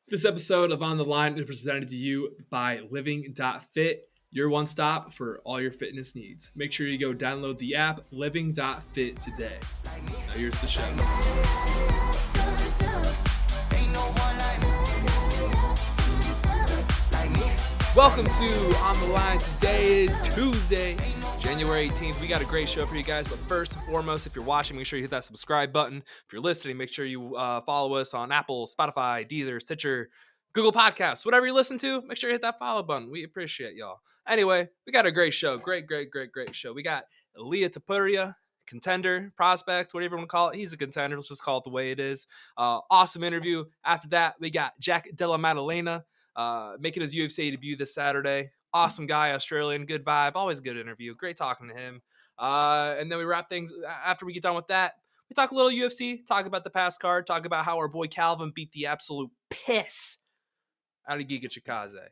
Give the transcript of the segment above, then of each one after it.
This episode of On the Line is presented to you by Living.fit, your one stop for all your fitness needs. Make sure you go download the app Living.fit today. Now here's the show. Welcome to On the Line. Today is Tuesday, January 18th. We got a great show for you guys, but first and foremost, if you're watching, make sure you hit that subscribe button. If you're listening, make sure you follow us on Apple, Spotify, Deezer, Stitcher, Google Podcasts, whatever you listen to, make sure you hit that follow button. We appreciate y'all. Anyway, we got a great show. Great show. We got Ilia Topuria, contender, prospect, whatever you want to call it. He's a contender. Let's just call it the way it is. Awesome interview. After that, we got Jack Della Maddalena. Making his UFC debut this Saturday. Awesome guy, Australian, good vibe, always a good interview. Great talking to him. And then we wrap things after we get done with that. We talk a little UFC, talk about the past card, talk about how our boy Calvin beat the absolute piss out of Giga Chikadze.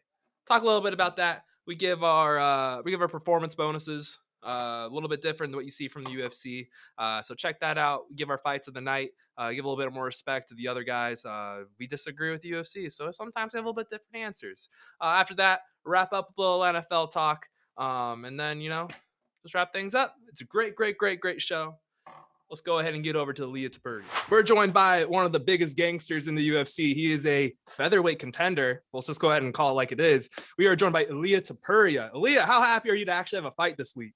Talk a little bit about that. We give our performance bonuses. A little bit different than what you see from the UFC. So check that out. We give our fights of the night. Give a little bit more respect to the other guys. We disagree with the UFC, so sometimes we have a little bit different answers. After that, wrap up with a little NFL talk. And then, just wrap things up. It's a great show. Let's go ahead and get over to Ilia Topuria. We're joined by one of the biggest gangsters in the UFC. He is a featherweight contender. Let's just go ahead and call it like it is. We are joined by Ilia Topuria. Ilia, how happy are you to actually have a fight this week?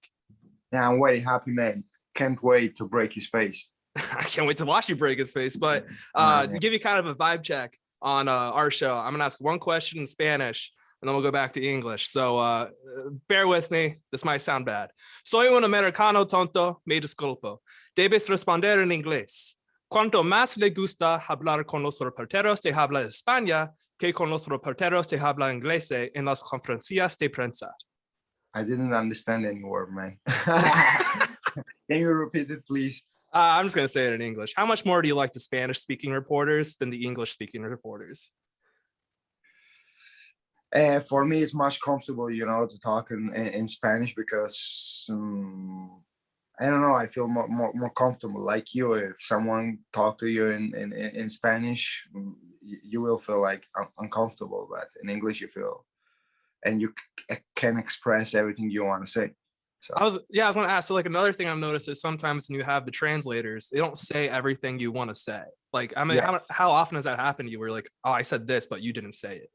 Yeah, I'm very happy, man. Can't wait to break his face. I can't wait to watch you break his face. But to give you kind of a vibe check on our show, I'm going to ask one question in Spanish, and then we'll go back to English. So bear with me. This might sound bad. Soy un americano tonto, me disculpo. Debes responder en inglés. Cuanto más le gusta hablar con los reporteros de habla España que con los reporteros de habla inglés en las conferencias de prensa. I didn't understand any word, man. Can you repeat it, please? I'm just going to say it in English. How much more do you like the Spanish-speaking reporters than the English-speaking reporters? For me, it's much comfortable, to talk in Spanish because, I don't know, I feel more comfortable. Like you, if someone talk to you in Spanish, you will feel like uncomfortable, but in English you feel, and you can express everything you want to say. So I was going to ask. So like another thing I've noticed is sometimes when you have the translators, they don't say everything you want to say. Like, I mean, yeah. how often has that happened to you where like, oh, I said this, but you didn't say it?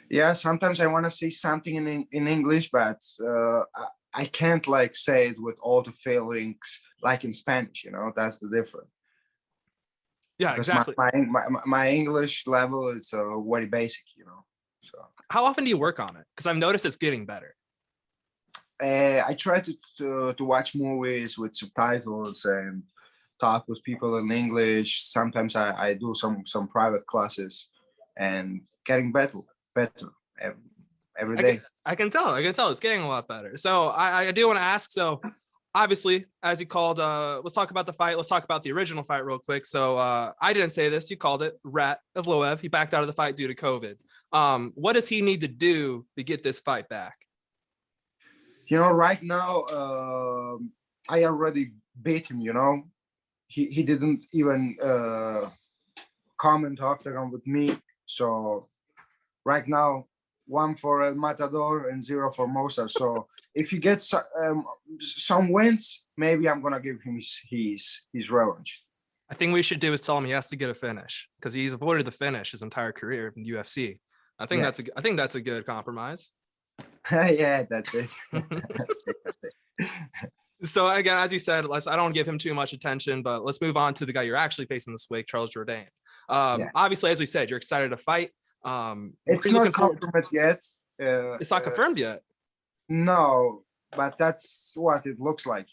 Yeah, sometimes I want to say something in English, but I can't like say it with all the feelings like in Spanish. That's the difference. Yeah, because exactly. My English level is very basic. So how often do you work on it? Because I've noticed it's getting better. I try to watch movies with subtitles and talk with people in English. Sometimes I do some private classes and getting better every day. I can tell it's getting a lot better. So I do want to ask, so obviously, as you called, let's talk about the fight. Let's talk about the original fight real quick. So I didn't say this. You called it Rat of Loev. He backed out of the fight due to COVID. What does he need to do to get this fight back? Right now, I already beat him, He didn't even come into octagon with me. So right now, 1 for El Matador and 0 for Mozart. So if he gets some wins, maybe I'm gonna give him his revanche. I think we should do is tell him he has to get a finish because he's avoided the finish his entire career in the UFC. I think that's a good compromise. Yeah, that's it. So again, as you said, I don't want to give him too much attention, but let's move on to the guy you're actually facing this week, Charles Jourdain. Obviously, as we said, you're excited to fight. It's not confirmed yet. It's not confirmed yet. No, but that's what it looks like,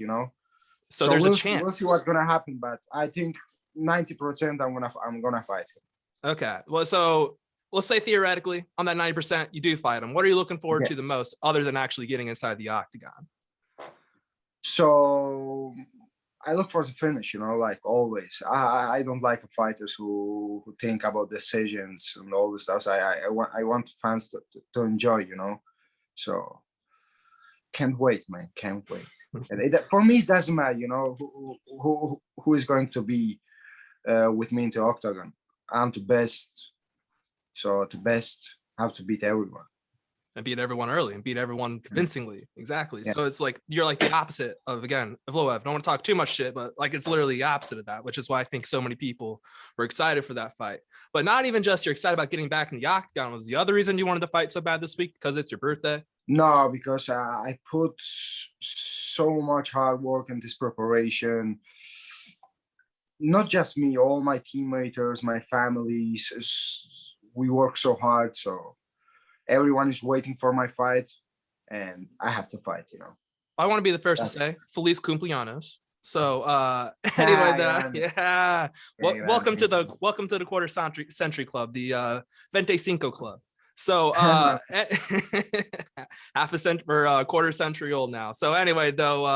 So there's a chance. We'll see what's gonna happen, but I think 90% I'm gonna fight him. Okay. Well, so let's say theoretically on that 90%, you do fight him. What are you looking forward to the most other than actually getting inside the octagon? So I look for the finish, like always. I don't like fighters who think about decisions and all this stuff. So I want fans to enjoy, So can't wait, man. Can't wait. And for me, it doesn't matter, who is going to be with me in the octagon. I'm the best So the best have to beat everyone. And beat everyone early and beat everyone convincingly. Exactly. Yeah. So it's like you're like the opposite of Evloev. Don't want to talk too much shit, but like it's literally the opposite of that, which is why I think so many people were excited for that fight. But not even just you're excited about getting back in the octagon. Was the other reason you wanted to fight so bad this week because it's your birthday? No, because I put so much hard work in this preparation. Not just me, all my teammates, my families. We work so hard, so everyone is waiting for my fight, and I have to fight. I want to be the first to say Feliz cumpleaños. So anyway, yeah. Welcome to the quarter century club, the 25 club. So half a century or quarter century old now. So anyway, though,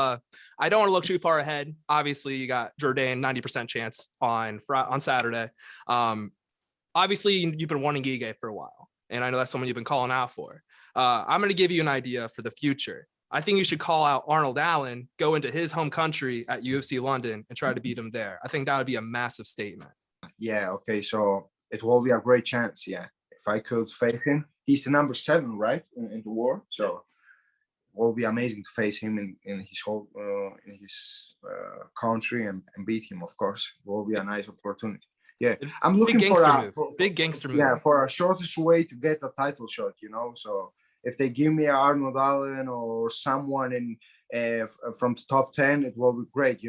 I don't want to look too far ahead. Obviously, you got Jourdain 90% chance on Saturday. Obviously, you've been wanting Gige for a while, and I know that's someone you've been calling out for. I'm going to give you an idea for the future. I think you should call out Arnold Allen, go into his home country at UFC London and try to beat him there. I think that would be a massive statement. Yeah, okay. So it will be a great chance, yeah. If I could face him. He's the number 7, right, in the war. So it will be amazing to face him in his whole country and beat him, of course. It will be a nice opportunity. Yeah, I'm looking for a big gangster move. Yeah, for a shortest way to get a title shot, So if they give me Arnold Allen or someone from the top 10, it will be great,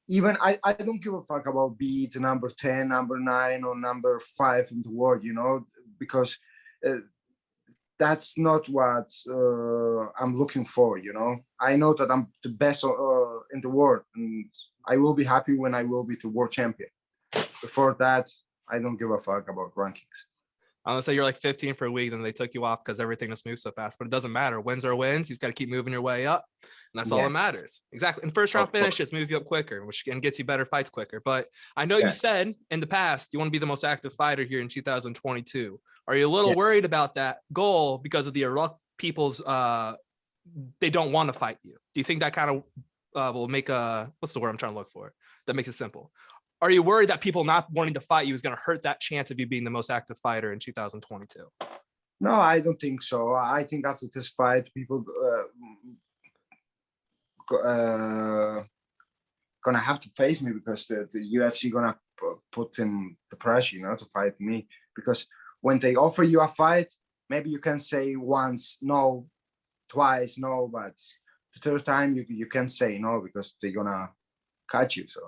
Even I don't give a fuck about beat number 10, number 9, or number 5 in the world, because that's not what I'm looking for, I know that I'm the best in the world, and I will be happy when I will be the world champion. Before that, I don't give a fuck about rankings. I'm gonna say you're like 15 for a week, then they took you off because everything just moves so fast. But it doesn't matter. Wins are wins. He's got to keep moving your way up, and that's all that matters. Exactly. And first round finishes move you up quicker, which gets you better fights quicker. But I know you said in the past you want to be the most active fighter here in 2022. Are you a little worried about that goal because of the Iraq people's? They don't want to fight you. Do you think that kind of will make what's the word I'm trying to look for? That makes it simple. Are you worried that people not wanting to fight you is going to hurt that chance of you being the most active fighter in 2022? No, I don't think so. I think after this fight, people gonna have to face me because the UFC gonna put in the pressure, to fight me. Because when they offer you a fight, maybe you can say once no, twice no, but the third time you can say no because they're gonna catch you. So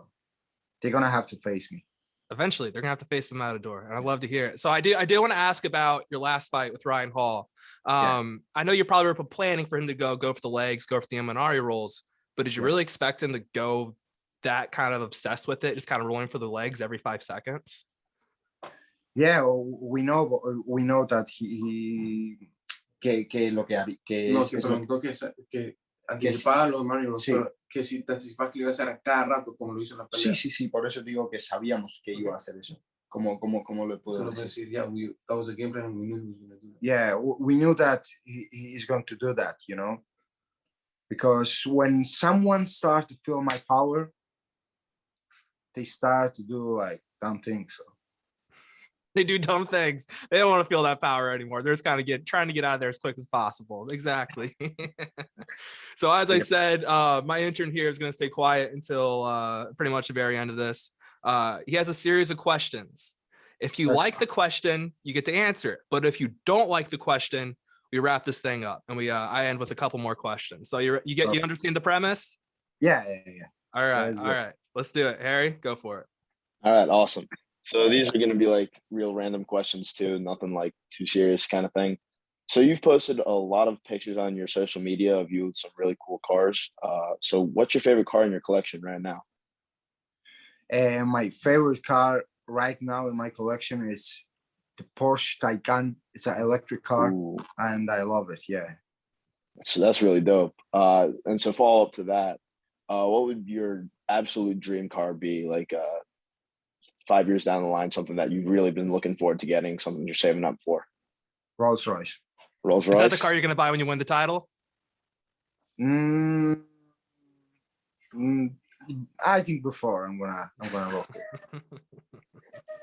they're gonna have to face me. Eventually, they're gonna have to face the Matador, and I love to hear it. So I do want to ask about your last fight with Ryan Hall. I know you probably were planning for him to go for the legs, go for the Imanari rolls, but did you really expect him to go that kind of obsessed with it, just kind of rolling for the legs every 5 seconds? Yeah, we know that he lo que no, que preguntó que anticipaba los manos, que si te anticipabas que lo iba a hacer cada rato como lo hizo en la pelea. Sí, por eso digo que sabíamos que iba a hacer eso. ¿Cómo le puedo decir? Yeah, that was the game plan and we knew he was going to do that. Yeah, we knew that he is going to do that, because when someone starts to feel my power, they start to do like dumb things. So. They do dumb things. They don't want to feel that power anymore. They're just kind of trying to get out of there as quick as possible. Exactly. So as I said, my intern here is going to stay quiet until pretty much the very end of this. He has a series of questions. If you like the question, you get to answer it. But if you don't like the question, we wrap this thing up and I end with a couple more questions. So you understand the premise? Yeah. All right. Let's do it. Harry, go for it. All right, awesome. So these are going to be like real random questions too, nothing like too serious kind of thing. So you've posted a lot of pictures on your social media of you with some really cool cars. So what's your favorite car in your collection right now? My favorite car right now in my collection is the Porsche Taycan. It's an electric car. Ooh. And I love it. Yeah. So that's really dope. And so follow up to that, what would your absolute dream car be? Like 5 years down the line, something that you've really been looking forward to getting, something you're saving up for? Rolls Royce. Rolls Royce. Is that the car you're going to buy when you win the title? I think before I'm gonna roll it.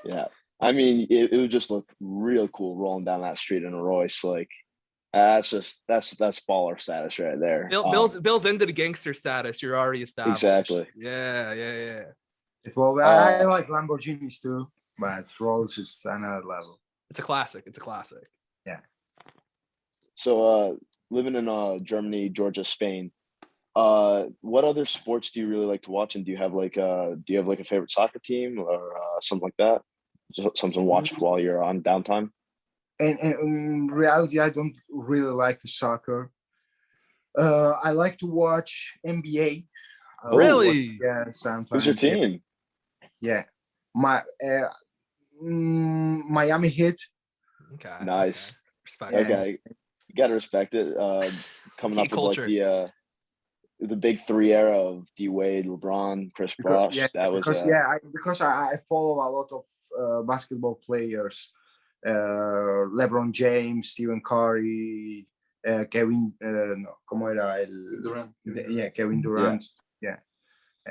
Yeah. I mean, it would just look real cool rolling down that street in a Royce. Like that's baller status right there. Bill's into the gangster status. You're already established. Exactly. Yeah. Well, I like Lamborghinis too, but Rolls it's another level. It's a classic. Yeah. So living in Germany, Georgia, Spain, what other sports do you really like to watch? And do you have like a favorite soccer team or something like that? Something to watch while you're on downtime? And in reality, I don't really like the soccer. I like to watch NBA. Really? Sometimes. Who's your team? Yeah. Miami Heat. Okay. Nice. Respect. Okay. You gotta respect it. Coming Heat up with culture. like the big three era of D Wade, LeBron, Chris Bosh. Because I follow a lot of basketball players. LeBron James, Stephen Curry, Kevin, ¿cómo era el Durant? Kevin Durant. Yeah.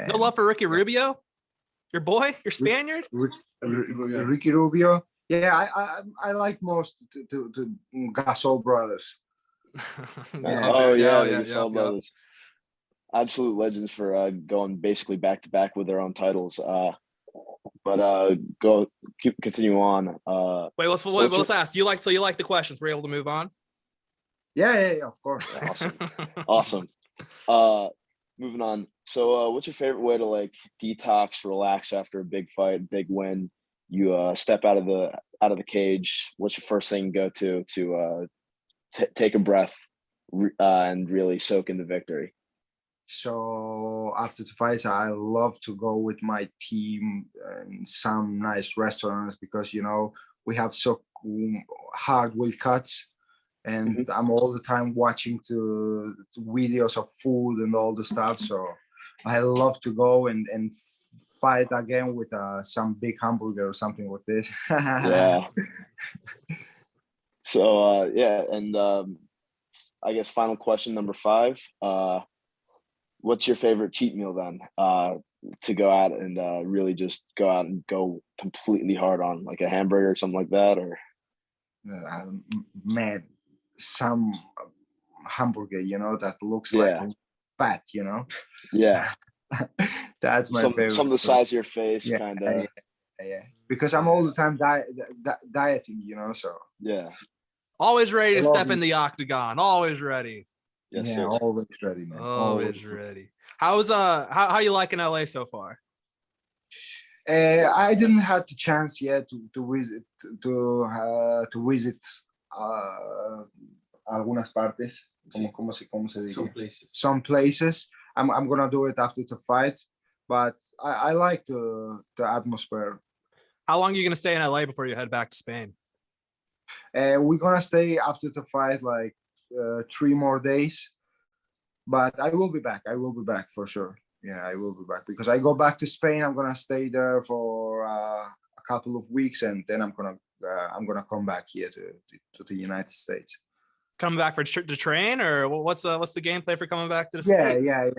No love for Ricky Rubio, your boy, your Spaniard. Ricky Rubio. Yeah, I like most to Gasol brothers. The Gasol brothers. Absolute legends for going basically back to back with their own titles. But continue on. Wait, let's ask. You like the questions? We're able to move on. Yeah, of course. Awesome. Moving on. So, what's your favorite way to like detox, relax after a big fight, big win? You step out of the cage. What's your first thing you go to take a breath and really soak in the victory? So after the fights, I love to go with my team in some nice restaurants because we have so hard weight cuts, and I'm all the time watching to videos of food and all the stuff. So I love to go and fight again with some big hamburger or something like this. Yeah. So and I guess final question number 5. What's your favorite cheat meal then? To go out and really just go out and go completely hard on, like a hamburger or something like that, or man, some hamburger, that looks like fat, Yeah. That's my favorite. Some of the size of your face, kind of. Yeah. Because I'm all the time dieting, so. Yeah. Always ready to step in the octagon. Always ready. Yes, yeah, sir. always ready, man. Always ready. How's how you liking LA so far? I didn't have the chance yet to visit algunas partes. ¿Cómo se dice? Some places. I'm gonna do it after the fight, but I like the atmosphere. How long are you gonna stay in LA before you head back to Spain? We're gonna stay after the fight like 3 more days, but I will be back. I will be back for sure. Yeah, I will be back because I go back to Spain. I'm gonna stay there for a couple of weeks, and then I'm gonna come back here to the United States. Coming back to train, or what's the game plan for coming back to the States? Yeah.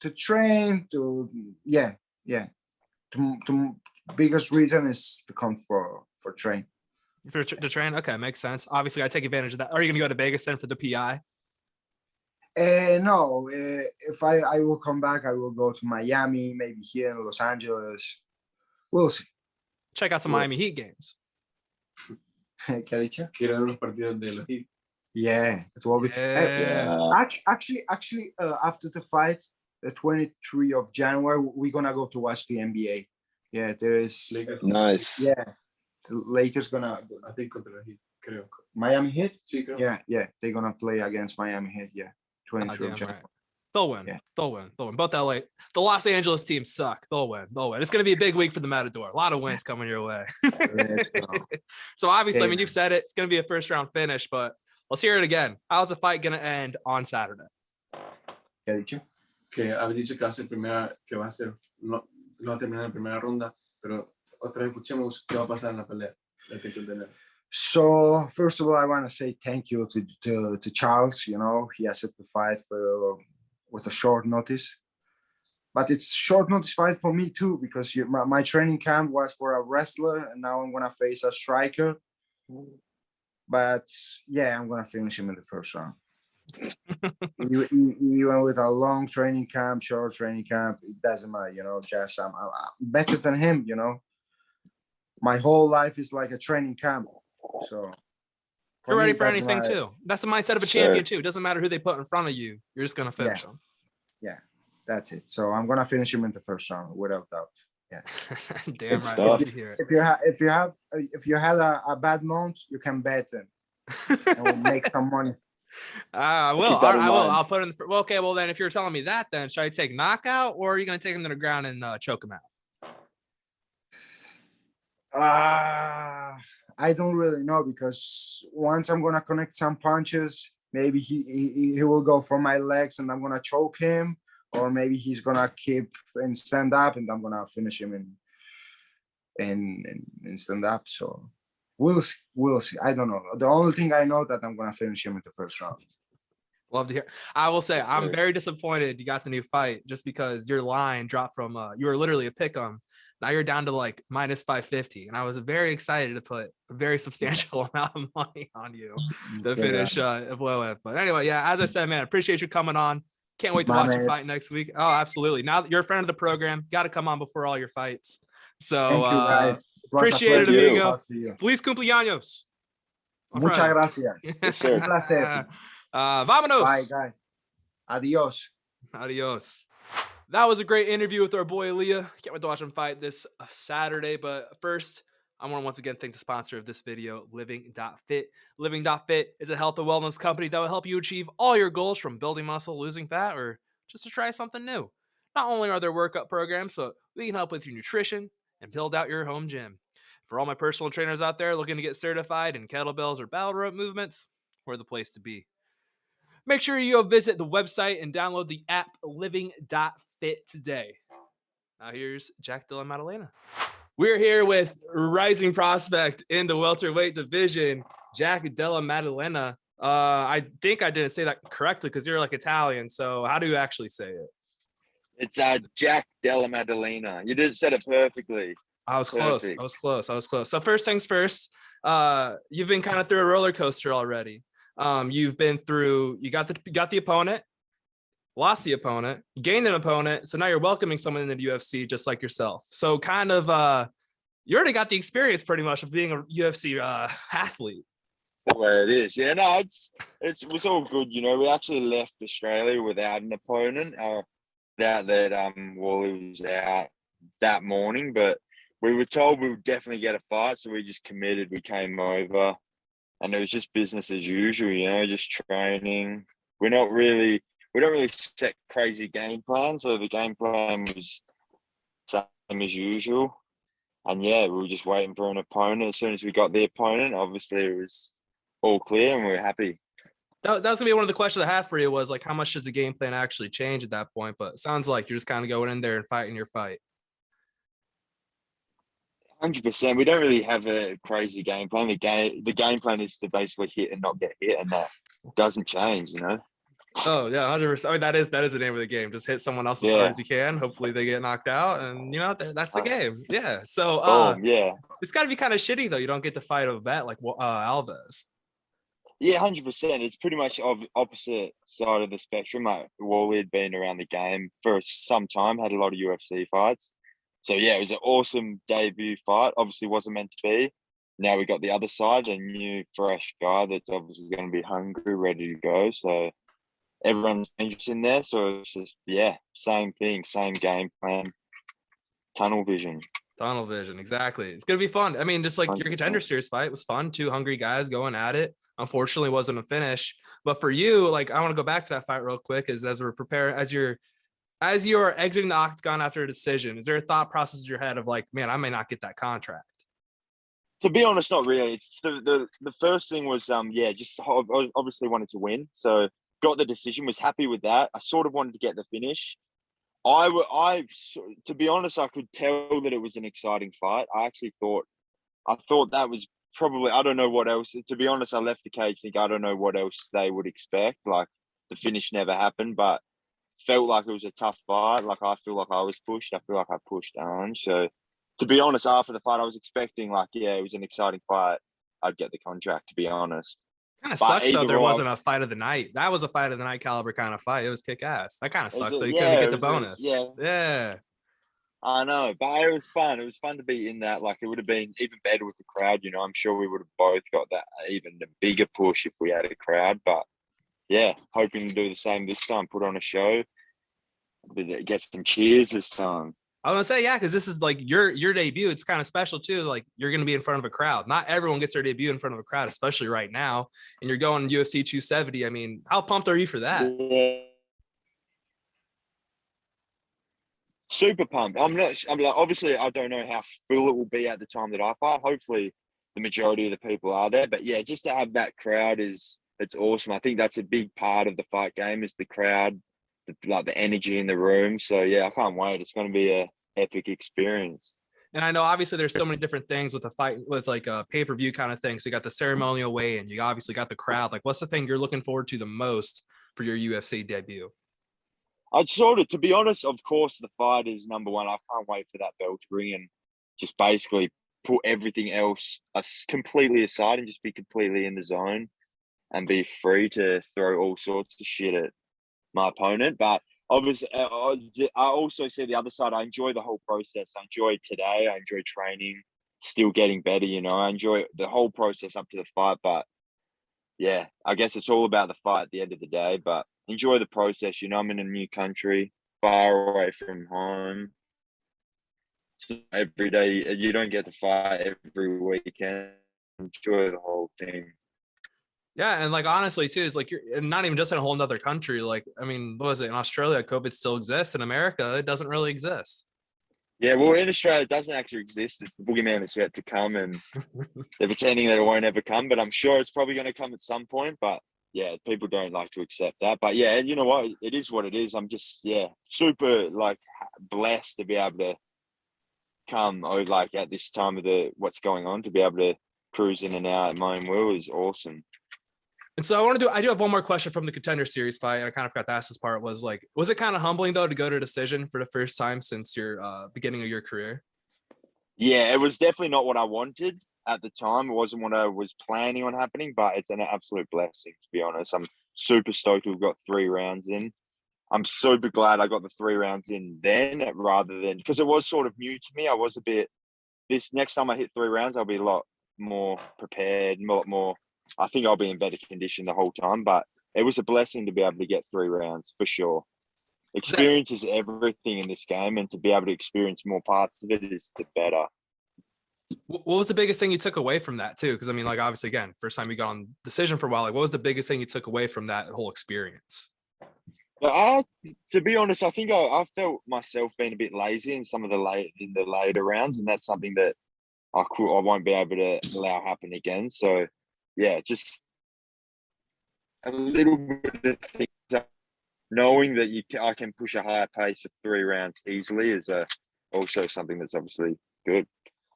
To train, To biggest reason is to come for train. For the train, okay, makes sense. Obviously, I take advantage of that. Are you gonna go to Vegas then for the PI? No. If I will come back, I will go to Miami, maybe here in Los Angeles. We'll see. Check out some Miami Heat games. ¿Qué ha dicho? Quiero ver los partidos de los Heat. Yeah, it will be. Actually, after the fight, the 23rd of January, we're gonna go to watch the NBA. Yeah, there is. Lakers. Nice. Yeah, the Lakers gonna. I think contra los Heat, creo. Miami Heat. Sí, creo. Yeah, they're gonna play against Miami Heat. Yeah, 23rd of January. Right. They'll win. Yeah. They'll win. Both the Los Angeles teams suck. They'll win. It's going to be a big week for the Matador. A lot of wins coming your way. So obviously, I mean, you've said it. It's going to be a first round finish, but let's hear it again. How's the fight going to end on Saturday? ¿Qué ha dicho? Que habéis dicho que va a ser, no va a terminar en primera ronda, pero otra vez escuchemos qué va a pasar en la pelea del 20 de enero. So first of all, I want to say thank you to Charles. He accepted the fight with a short notice. but it's short notice fight for me too, because my training camp was for a wrestler, and now I'm gonna face a striker. But yeah, I'm gonna finish him in the first round. Even with a long training camp, short training camp, it doesn't matter, just I'm better than him, my whole life is like a training camp. So you're ready for anything too. That's the mindset of a champion too. It doesn't matter who they put in front of you. You're just gonna finish them. Yeah, that's it. So I'm gonna finish him in the first round without doubt. Yeah. Damn right. Love to hear it. If you had a bad month, you can bet him and we'll make some money. I will. I'll put in. Well, okay. Well, then, if you're telling me that, then should I take knockout, or are you going to take him to the ground and choke him out? I don't really know, because once I'm gonna connect some punches, maybe he will go for my legs and I'm gonna choke him, or maybe he's gonna keep and stand up and I'm gonna finish him in stand up. So we'll see. I don't know. The only thing I know that I'm gonna finish him in the first round. Love to hear. I will say I'm very disappointed you got the new fight, just because your line dropped from you were literally a pick 'em. Now you're down to like minus 550, and I was very excited to put a very substantial amount of money on you to finish with. But anyway, yeah, as I said, man, appreciate you coming on. Can't wait to watch your fight next week. Oh, absolutely. Now that you're a friend of the program, got to come on before all your fights. So thank you, guys. Appreciate it, amigo. Feliz cumpleaños. Muchas gracias. Yes, sir. Un placer. Vámonos. Bye, guys. Adios. Adios. That was a great interview with our boy Ilia. Can't wait to watch him fight this Saturday. But first, I want to once again thank the sponsor of this video, Living.fit. Living.fit is a health and wellness company that will help you achieve all your goals, from building muscle, losing fat, or just to try something new. Not only are there workout programs, but we can help with your nutrition and build out your home gym. For all my personal trainers out there looking to get certified in kettlebells or battle rope movements, we're the place to be. Make sure you go visit the website and download the app Living.fit today. Now here's Jack Della Maddalena. We're here with rising prospect in the welterweight division, Jack Della Maddalena. I think I didn't say that correctly because you're like Italian. So how do you actually say it? It's Jack Della Maddalena. You did said it perfectly. I was close. So first things first, you've been kind of through a roller coaster already. You've been through, you got the opponent, lost the opponent, gained an opponent. So now you're welcoming someone in the UFC just like yourself. So kind of, you already got the experience pretty much of being a UFC athlete. The way it is. Yeah, no, it was all good. We actually left Australia without an opponent. Out that Wally was out that morning, but we were told we would definitely get a fight, so we just committed. We came over, and it was just business as usual, just training. We don't really set crazy game plans, so the game plan was same as usual. And yeah, we were just waiting for an opponent. As soon as we got the opponent, obviously it was all clear, and we were happy. That was gonna be one of the questions I had for you, was like, how much does the game plan actually change at that point? But it sounds like you're just kind of going in there and fighting your fight. 100%. We don't really have a crazy game plan. The game plan is to basically hit and not get hit, and that doesn't change. Oh yeah, 100%. I mean, that is the name of the game. Just hit someone else as hard as you can. Hopefully they get knocked out, and that's the game. Yeah. So yeah, it's got to be kind of shitty though. You don't get to fight a vet like Alves. Yeah, 100%. It's pretty much opposite side of the spectrum. Wally had been around the game for some time, had a lot of UFC fights. So yeah, it was an awesome debut fight. Obviously wasn't meant to be. Now we got the other side, a new fresh guy that's obviously going to be hungry, ready to go. So everyone's interested in there. So it's just, same thing, same game plan, tunnel vision. Tunnel vision, exactly. It's going to be fun. I mean, just like 100%. your Contender Series fight was fun. Two hungry guys going at it. Unfortunately, wasn't a finish. But for you, like, I want to go back to that fight real quick, as we're preparing, as you're exiting the octagon after a decision, is there a thought process in your head of like, man, I may not get that contract? To be honest, not really. The first thing was, just obviously wanted to win. So got the decision, was happy with that. I sort of wanted to get the finish. To be honest, I could tell that it was an exciting fight. I thought that was probably, I don't know what else. To be honest, I left the cage thinking, I don't know what else they would expect. Like, the finish never happened, but felt like it was a tough fight. Like, I feel like I was pushed. I feel like I pushed Aaron. So, to be honest, after the fight, I was expecting, like, yeah, it was an exciting fight. I'd get the contract, to be honest. Kind of But sucks though either there or, wasn't a fight of the night. That was a fight of the night caliber kind of fight. It was kick ass. That kind of it was sucks. So you yeah, couldn't get it the was, bonus. yeah, Yeah. I know, but it was fun. It was fun to be in that. Like, it would have been even better with the crowd. You know, I'm sure we would have both got that even a bigger push if we had a crowd. But yeah, hoping to do the same this time. Put on a show, get some cheers this time. I was gonna say, yeah, because this is like your debut. It's kind of special too. Like, you're gonna be in front of a crowd. Not everyone gets their debut in front of a crowd, especially right now. And you're going UFC 270. I mean, how pumped are you for that? Yeah. Super pumped. I'm like, obviously, I don't know how full it will be at the time that I fight. Hopefully, the majority of the people are there. But yeah, just to have that crowd it's awesome. I think that's a big part of the fight game is the crowd, the energy in the room. So yeah, I can't wait. It's going to be a epic experience. And I know obviously there's so many different things with a fight, with like a pay-per-view kind of thing. So you got the ceremonial weigh-in, you obviously got the crowd. Like, what's the thing you're looking forward to the most for your UFC debut? I'd to be honest, of course, the fight is number one. I can't wait for that bell to ring and just basically put everything else completely aside and just be completely in the zone and be free to throw all sorts of shit at my opponent. But obviously, I also see the other side. I enjoy the whole process. I enjoy today. I enjoy training, still getting better. You know, I enjoy the whole process up to the fight. But yeah, I guess it's all about the fight at the end of the day. But enjoy the process. You know, I'm in a new country, far away from home. So every day, you don't get to fight every weekend. Enjoy the whole thing. Yeah, and like honestly too, it's like you're not even just in a whole nother country. Like, I mean, what was it in Australia? COVID still exists. In America, it doesn't really exist. Yeah, well, in Australia, it doesn't actually exist. It's the boogeyman that's yet to come, and they're pretending that it won't ever come. But I'm sure it's probably going to come at some point. But yeah, people don't like to accept that. But yeah, and you know what? It is what it is. I'm just super like blessed to be able to come like at this time of what's going on, to be able to cruise in and out at my own will is awesome. And so I do have one more question from the Contender Series fight. And I kind of forgot to ask this part. Was it kind of humbling though to go to decision for the first time since your beginning of your career? Yeah, it was definitely not what I wanted at the time. It wasn't what I was planning on happening, but it's an absolute blessing, to be honest. I'm super stoked we've got 3 rounds in. I'm super glad I got the 3 rounds in then rather than, because it was sort of new to me. I was this next time I hit 3 rounds, I'll be a lot more prepared, a lot more. I think I'll be in better condition the whole time, but it was a blessing to be able to get 3 rounds for sure. Experience is everything in this game, and to be able to experience more parts of it is the better. What was the biggest thing you took away from that too? Because I mean, like obviously, again, first time you got on decision for a while. Like, what was the biggest thing you took away from that whole experience? To be honest, I think I felt myself being a bit lazy in some of the later rounds, and that's something that I won't be able to allow happen again. So yeah, just a little bit of things. Knowing that I can push a higher pace for 3 rounds easily is also something that's obviously good.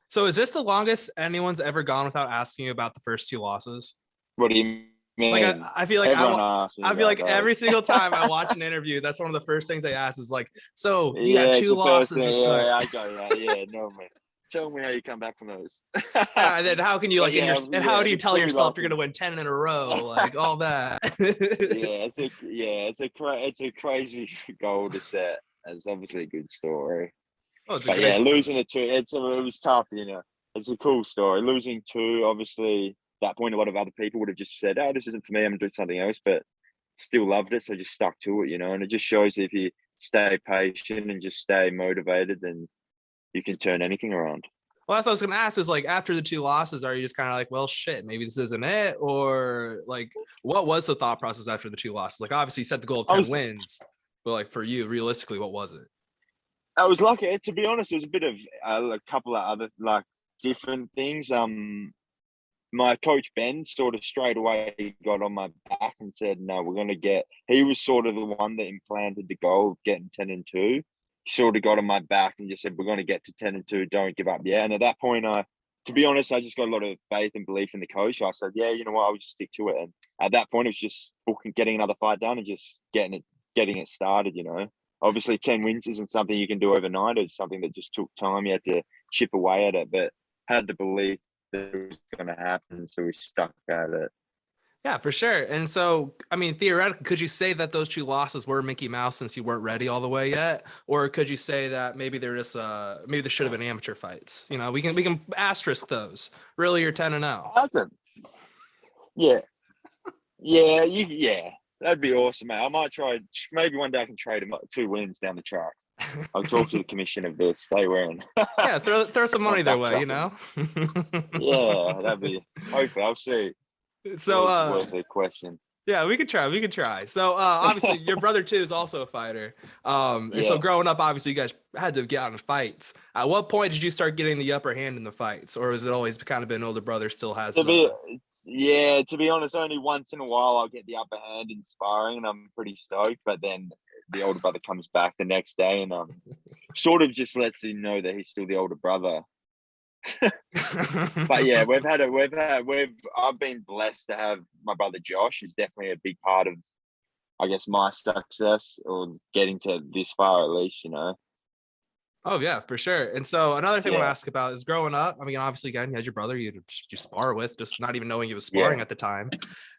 So is this the longest anyone's ever gone without asking you about the first 2 losses? What do you mean? Like I feel like every single time I watch an that. interview, that's one of the first things they ask is like, so you Yeah, had it's 2 the first losses to thing. start. Yeah, I got that. Yeah, no man. Tell me how you come back from those. Yeah, and then how can you But and how do you tell 3 yourself you're losses. gonna win 10 in a row? Like all that. It's a crazy goal to set. It's obviously a good story. Oh, it's a But great yeah, story. losing it was tough, you know. It's a cool story. Losing 2, obviously, at that point, a lot of other people would have just said, "Oh, this isn't for me. I'm doing something else." But still loved it, so I just stuck to it, you know. And it just shows if you stay patient and just stay motivated, then you can turn anything around. Well, that's what I was gonna ask is like after the 2 losses, are you just kind of like, well, shit, maybe this isn't it? Or like, what was the thought process after the 2 losses? Like, obviously, you set the goal of 10 wins, but like for you, realistically, what was it? I was lucky, to be honest. It was a bit of a couple of other like different things. My coach Ben sort of straight away got on my back and said, "No, we're going to get." He was sort of the one that implanted the goal of getting 10-2. He sort of got on my back and just said, "We're going to get to 10-2. Don't give up." Yeah, and at that point, to be honest, I just got a lot of faith and belief in the coach. So I said, "Yeah, you know what? I'll just stick to it." And at that point, it was just getting another fight done and just getting it getting it started. Obviously 10 wins isn't something you can do overnight. It's something that just took time. You had to chip away at it, but had the belief that it was going to happen, so we stuck at it. Yeah, for sure. And so, I mean, theoretically, could you say that those 2 losses were Mickey Mouse since you weren't ready all the way yet? Or could you say that maybe they're just maybe they should have been amateur fights? We can asterisk those. Really, you're 10-0. Yeah. Yeah. That'd be awesome, mate. I might try. Maybe one day I can trade him 2 wins down the track. I'll talk to the commission of this. They win. Yeah, throw some money their way, Yeah, that'd be. Hopefully, I'll see. So, worth a question. Yeah, we could try. So, obviously, your brother too is also a fighter. And so, growing up, obviously, you guys had to get out in fights. At what point did you start getting the upper hand in the fights, or has it always kind of been older brother still has? To be honest, only once in a while I'll get the upper hand in sparring, and I'm pretty stoked. But then the older brother comes back the next day, and sort of just lets you know that he's still the older brother. But yeah, I've been blessed to have my brother Josh, who's definitely a big part of, I guess, my success or getting to this far at least, Oh yeah, for sure. And so another thing I want to ask about is growing up. I mean, obviously, again, you had your brother you spar with, just not even knowing he was sparring at the time.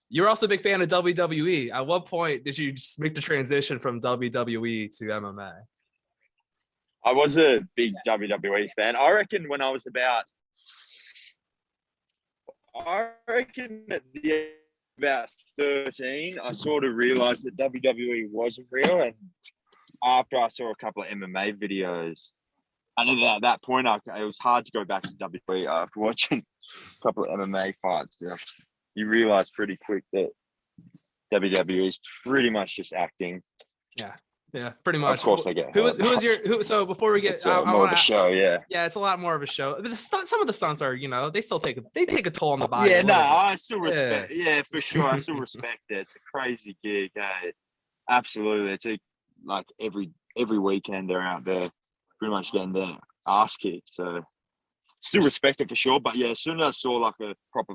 You're also a big fan of WWE. At what point did you just make the transition from WWE to MMA? I was a big WWE fan. I reckon when I was about 13, I sort of realized that WWE wasn't real. And after I saw a couple of MMA videos, and at that point, it was hard to go back to WWE after watching a couple of MMA fights. You realize pretty quick that WWE is pretty much just acting. Yeah, pretty much. Of course, I get. So before we get, I more of a show. Yeah, it's a lot more of a show. Some of the stunts are, they still take a toll on the body. Yeah, no, I still respect. Yeah, for sure, I still respect it. It's a crazy gig. Absolutely, it's like every weekend they're out there, pretty much getting their ass kicked. So still respect it for sure. But yeah, as soon as I saw like a proper,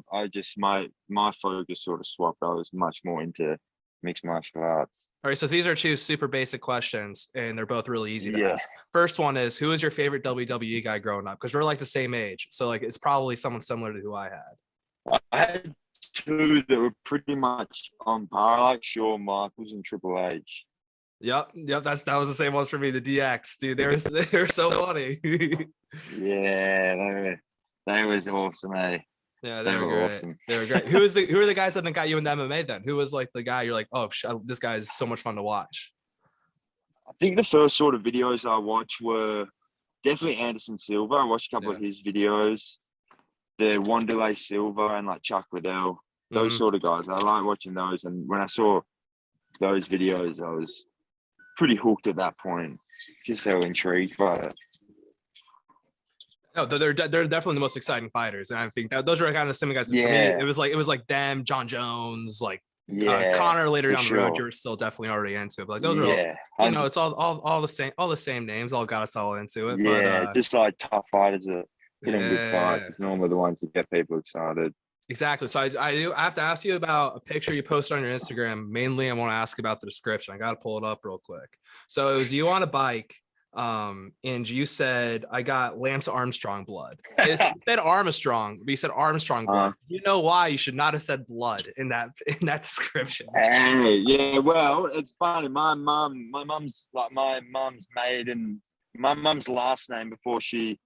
my focus sort of swapped. I was much more into mixed martial arts. All right, so these are 2 super basic questions, and they're both really easy to ask. First one is, who is your favorite WWE guy growing up? Because we're like the same age, so like it's probably someone similar to who I had. I had 2 that were pretty much on par, like Shawn Michaels and Triple H. Yep. That was the same ones for me. The DX, dude, they were so funny. Yeah, they was awesome, eh? Yeah, they were great. Awesome. They were great. Who are the guys that got you into MMA then? Who was like the guy you're like, oh, this guy is so much fun to watch? I think the first sort of videos I watched were definitely Anderson Silva. I watched a couple of his videos. The Wanderlei Silva and like Chuck Liddell, those sort of guys. I like watching those. And when I saw those videos, I was pretty hooked at that point. Just so intrigued by it. No, they're definitely the most exciting fighters, and I think that those are kind of the same guys. Yeah. For me, it was like them, John Jones, like Connor later down the road. You're still definitely already into it, but like those are all, it's all the same names. All got us all into it. Yeah, but, just like tough fighters that get in good fights. It's normally the ones that get people excited. Exactly. So I have to ask you about a picture you posted on your Instagram. Mainly, I want to ask about the description. I got to pull it up real quick. So it was you on a bike. And you said I got Lance Armstrong blood. You said Armstrong, but you said Armstrong blood. You know why you should not have said blood in that description? Hey, yeah, well, it's funny. My mom's last name before she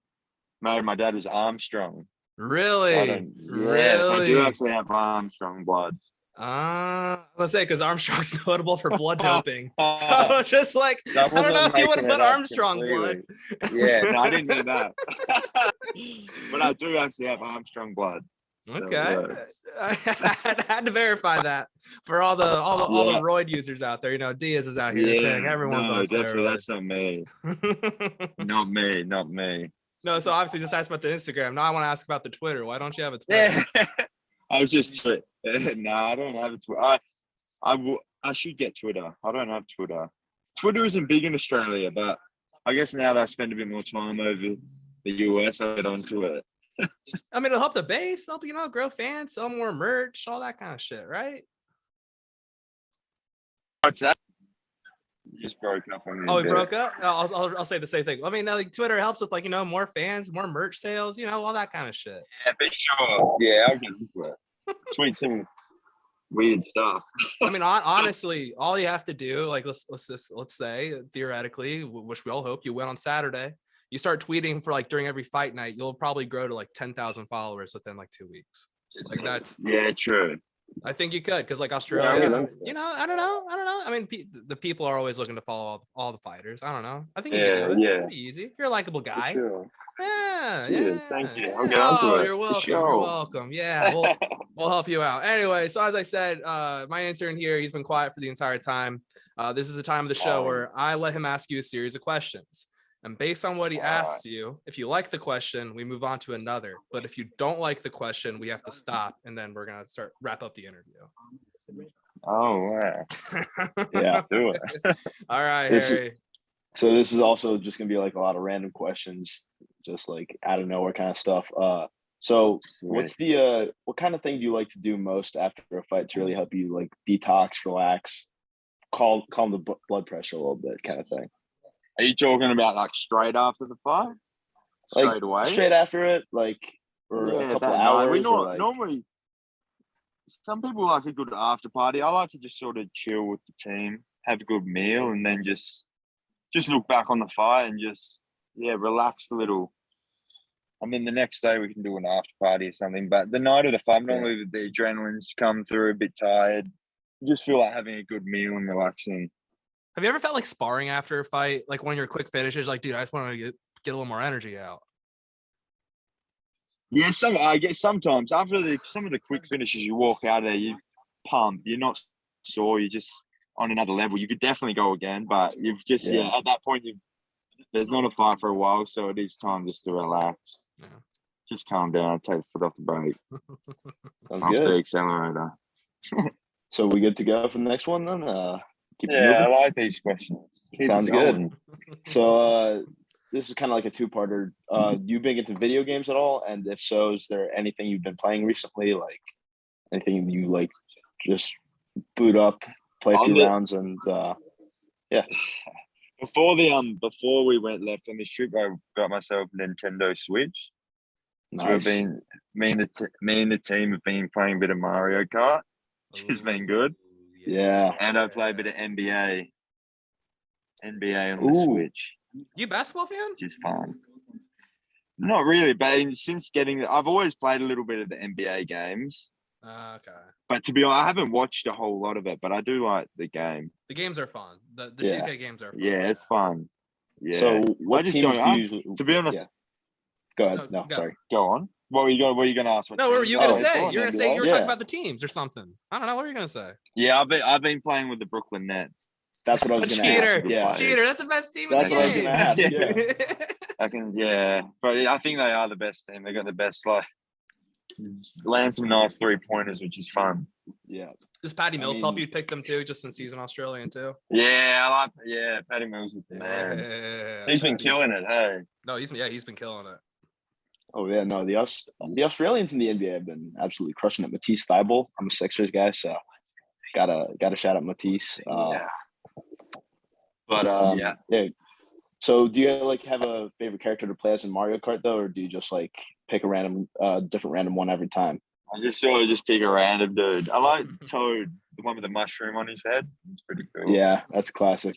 married my dad was Armstrong. Really? Really? So I do actually have Armstrong blood. Let's say because Armstrong's notable for blood doping. So just like I don't know if you would have put Armstrong blood. Yeah, no, I didn't mean that. But I do actually have Armstrong blood. Okay, so, I had to verify that for all the roid users out there. Diaz is out here saying everyone's on steroids. That's not me. Not me. No, so obviously just asked about the Instagram. Now I want to ask about the Twitter. Why don't you have a Twitter? I was just no, I don't have a Twitter. I should get Twitter. I don't have Twitter. Twitter isn't big in Australia, but I guess now that I spend a bit more time over the US, I get onto it. I mean, it'll help the base, help grow fans, sell more merch, all that kind of shit, right? What's that? Just broke up on me. Oh, a we bit. broke up. I'll say the same thing. I mean, like Twitter helps with like more fans, more merch sales, all that kind of shit. Yeah, for sure. Yeah, I'll get into it. Tweet some weird stuff. I mean, honestly, all you have to do, like, let's say theoretically, which we all hope you win on Saturday. You start tweeting for like during every fight night, you'll probably grow to like 10,000 followers within like 2 weeks. Like that's true. I think you could, because like Australia, I don't know. I mean, the people are always looking to follow all the fighters. I don't know. I think you can do it. Yeah. Pretty easy. You're a likable guy. Sure. Yeah. Thank you. I'll get onto it. You're welcome. Sure. You're welcome. Yeah, we'll help you out. Anyway, so as I said, my intern here, he's been quiet for the entire time. This is the time of the show where I let him ask you a series of questions. And based on what he asks you, if you like the question, we move on to another. But if you don't like the question, we have to stop, and then we're gonna wrap up the interview. Oh wow! Yeah, do it. All right, Harry. So this is also just gonna be like a lot of random questions, just like out of nowhere kind of stuff. So what's the what kind of thing do you like to do most after a fight to really help you like detox, relax, calm the blood pressure a little bit, kind of thing? Are you talking about like straight after the fight? Straight away? Straight after it, like, or a couple hours? Normally, some people like a good after party. I like to just sort of chill with the team, have a good meal, and then just look back on the fight and just, relax a little. I mean, the next day we can do an after party or something. But the night of the fight, normally the adrenaline's come through, a bit tired. You just feel like having a good meal and relaxing. Have you ever felt like sparring after a fight? Like one of your quick finishes, like, dude, I just want to get a little more energy out. Yeah, I guess sometimes after some of the quick finishes, you walk out of there, you pumped. You're not sore. You're just on another level. You could definitely go again, but you've just at that point there's not a fight for a while, so it is time just to relax. Yeah. Just calm down, take the foot off the brake. Sounds good. The accelerator. So we good to go for the next one then? I like these questions. Sounds good. So this is kind of like a two-parter. You been into video games at all? And if so, is there anything you've been playing recently? Like anything you like just boot up, play a few rounds, and Before we went left on this trip, I got myself a Nintendo Switch. Nice. So me and the team have been playing a bit of Mario Kart, which has been good. Yeah. And I play a bit of NBA on the Switch. You a basketball fan? Which is fun. Not really, but I've always played a little bit of the NBA games. Okay. But to be honest, I haven't watched a whole lot of it, but I do like the game. The games are fun. The 2K games are fun. Yeah, it's fun. Yeah. So what teams do you usually... To be honest... Yeah. Go ahead. No, sorry. Go on. What were you going to ask? What were you going to say? You're going to say you were talking about the teams or something. I don't know. What were you going to say? Yeah, I've been playing with the Brooklyn Nets. That's what I was going to ask. Yeah. Cheater. That's the best team in the game. That's what I was going to ask, But I think they are the best team. They got the best, land some nice 3-pointers, which is fun. Yeah. Does Patty Mills help you pick them too, just since he's an Australian too? Yeah, Patty Mills is the man. Yeah, he's been killing it, hey. No, he's been killing it. Oh yeah, no, the Australians in the NBA have been absolutely crushing it. Matisse Thybulle, I'm a Sixers guy, so gotta shout out Matisse. Yeah. So do you have a favorite character to play as in Mario Kart though, or do you just pick a different random one every time? I just pick a random dude. I like Toad, the one with the mushroom on his head. It's pretty cool. Yeah, that's classic.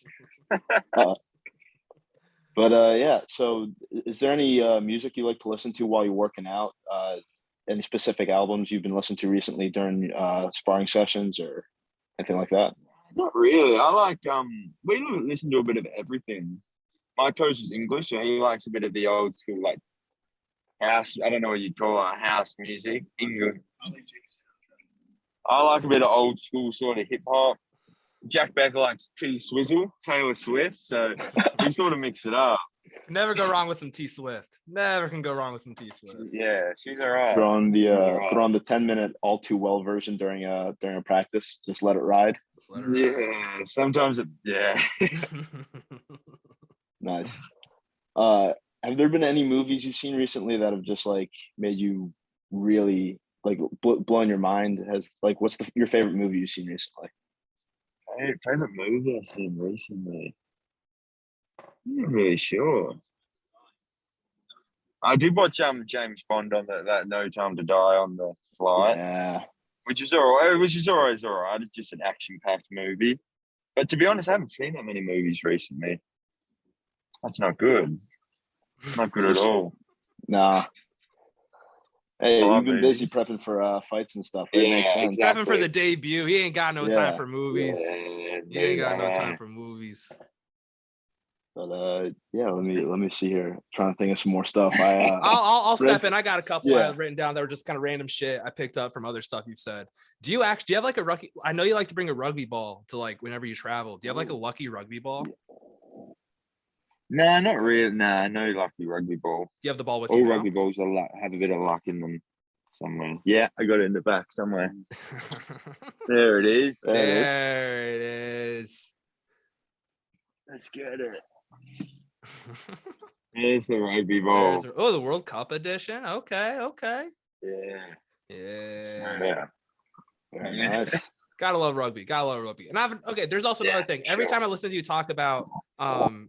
So is there any music you like to listen to while you're working out? Any specific albums you've been listening to recently during sparring sessions or anything like that? Not really. I like we listen to a bit of everything. My coach is English, so he likes a bit of the old school house. I don't know what you'd call it, house music. English. I like a bit of old school sort of hip hop. Jack Becker likes T-Swizzle, Taylor Swift, so we sort of mix it up. Never go wrong with some T-Swift. Never can go wrong with some T-Swift. Yeah, she's all right. Throw on the 10-minute all too well version during a practice. Just let it ride. Yeah, sometimes Nice. Have there been any movies you've seen recently that have just made you really blown your mind? What's your favorite movie you've seen recently? Favorite movie I've seen recently? I'm not really sure. I did watch James Bond on that No Time to Die on the flight, Yeah. which is all right. Which is always all right. It's just an action-packed movie. But to be honest, I haven't seen that many movies recently. That's not good. Not good at all. Nah. Hey, I you've love been busy movies. prepping for fights and stuff. Right? Yeah, Makes sense. exactly. Prepping for the debut. He ain't got no time Yeah. for movies. Yeah, He ain't got no I time know. for movies. But yeah, let me see here. trying to think of some more stuff. I'll step Red- in. I got a couple I Yeah. had written down that were just kind of random shit I picked up from other stuff you've said. Do you have like a rugby? I know you like to bring a rugby ball to like whenever you travel. Do you have like a lucky rugby ball? Do Nah, not really. Nah, no lucky rugby ball. you have the ball with All you now? rugby balls have a bit of luck in them somewhere. Yeah, I got it in the back somewhere. There it is. There it is. There it is. Let's get it. There's the rugby ball. The World Cup edition. Okay. Yeah. Yeah. Very nice. Gotta love rugby. And there's also another thing. Every sure. time I listen to you talk about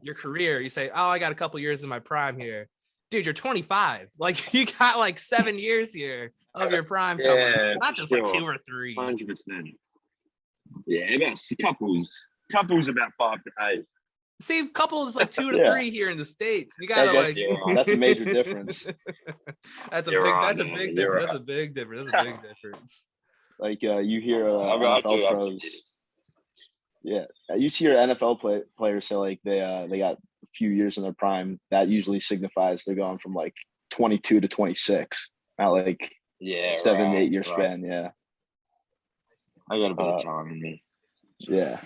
your career, you say, "Oh, I got a couple years in my prime here." Dude, you're 25. Like you got like 7 years here of your prime coming Yeah, up. Not just sure. like 2 or 3. 100%. Yeah, that's couples about 5 to 8. See, couple is like 2 to Yeah. 3 here in the States. You gotta That's- like that's a major difference. That's a You're big right, that's a man. big You're difference. That's right. a big difference. That's a big difference. Like you hear I do NFL have some pros. kids. Yeah, you see your NFL players say like they got a few years in their prime. That usually signifies they're going from like 22 to 26, not like Yeah, 7-8 year right. span. Yeah, I got a bit of time in me. yeah.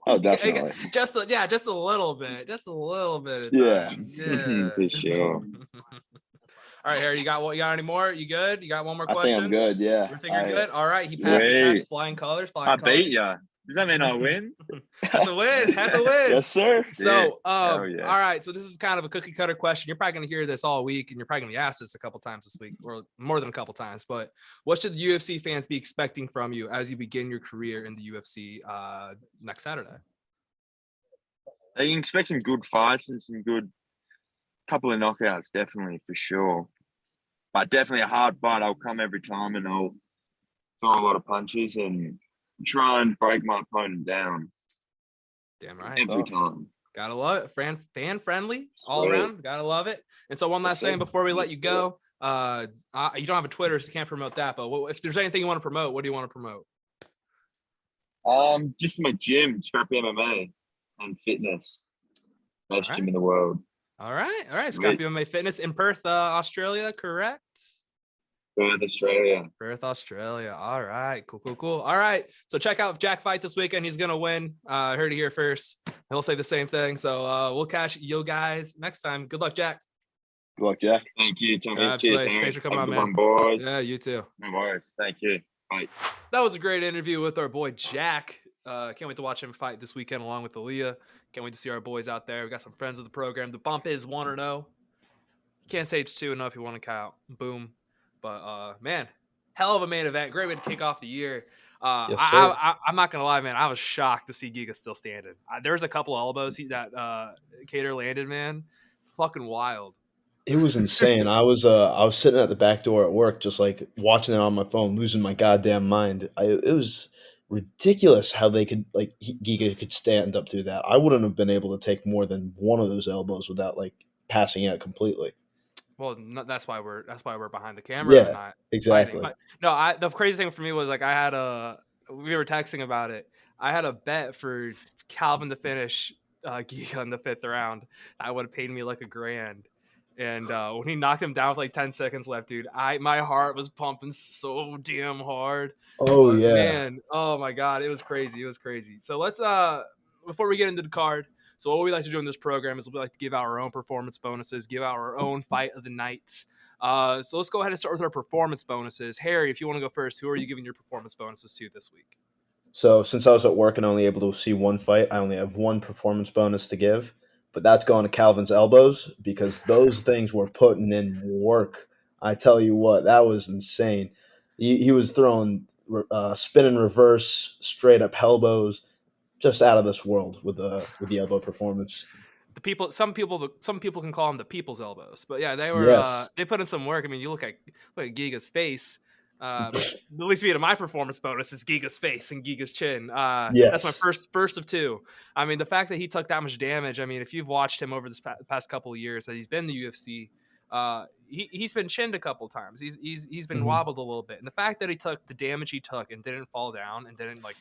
Oh, definitely. Just a little bit. Just a little bit of Yeah. time. Yeah. For sure. All right, Harry, you got any more? You good? You got one more I question? think I'm good. Yeah. You think you're good? All right, he passed the Wait. test, flying colors. I beat ya. Does that mean I win? That's a win. That's a win. Yes, sir. So, Hell yeah. all right. So this is kind of a cookie cutter question. You're probably going to hear this all week, and you're probably going to be asked this a couple times this week, or more than a couple times. But what should the UFC fans be expecting from you as you begin your career in the UFC next Saturday? They can expect some good fights and some good couple of knockouts, definitely, for sure. But definitely a hard fight. I'll come every time and I'll throw a lot of punches and try and break my opponent down. Damn right. Every time. Gotta love it. Fan friendly all Right. around. Gotta love it. And so one last thing before we let you go. You don't have a Twitter, so you can't promote that. But if there's anything you want to promote, what do you want to promote? Just my gym, Scrappy MMA and fitness. Best gym in the world. All right. Scrappy MMA Fitness in Perth, Australia, correct? Perth, Australia. Perth, Australia. All right. Cool. All right. So check out Jack fight this weekend. He's gonna win. Heard it here first. He'll say the same thing. So we'll catch you guys next time. Good luck, Jack. Good luck, Jack. Thank you, Tommy. Absolutely. Cheers, Harry. Thanks for coming Have on, a good man. one, boys. Yeah, you too. No worries. Thank you. Bye. That was a great interview with our boy Jack. Can't wait to watch him fight this weekend along with Ilia. Can't wait to see our boys out there. We got some friends of the program. The bump is 1-0. You can't say it's 2-0 if you want to count. Boom. But man, hell of a main event. Great way to kick off the year. Yes, sir. I'm not gonna lie, man. I was shocked to see Giga still standing. There was a couple of elbows that Cater landed, man. Fucking wild. It was insane. I was sitting at the back door at work, just like watching it on my phone, losing my goddamn mind. It was ridiculous how they could Giga could stand up through that. I wouldn't have been able to take more than one of those elbows without like passing out completely. Well, that's why we're behind the camera. Yeah, and not exactly. fighting. But, the crazy thing for me was like we were texting about it. I had a bet for Calvin to finish Giga in the 5th round. That would have paid me like $1,000. And when he knocked him down with like 10 seconds left, dude, my heart was pumping so damn hard. Oh But, yeah. man, oh my god, it was crazy. So let's before we get into the card. So what we like to do in this program is we like to give out our own performance bonuses, give out our own fight of the night. So let's go ahead and start with our performance bonuses. Harry, if you want to go first, who are you giving your performance bonuses to this week? So since I was at work and only able to see one fight, I only have one performance bonus to give, but that's going to Calvin's elbows because those things were putting in work. I tell you what, that was insane. He was throwing spin and reverse, straight up elbows, just out of this world with the elbow performance. Some people can call them the people's elbows, but yeah, Yes. they put in some work. I mean, you look at Giga's face. At least me to my performance bonus is Giga's face and Giga's chin. That's my Yes. first of two. I mean, the fact that he took that much damage. I mean, if you've watched him over this past couple of years that he's been in the UFC, he's been chinned a couple times. He's been Mhm. wobbled a little bit, and the fact that he took the damage he took and didn't fall down and didn't like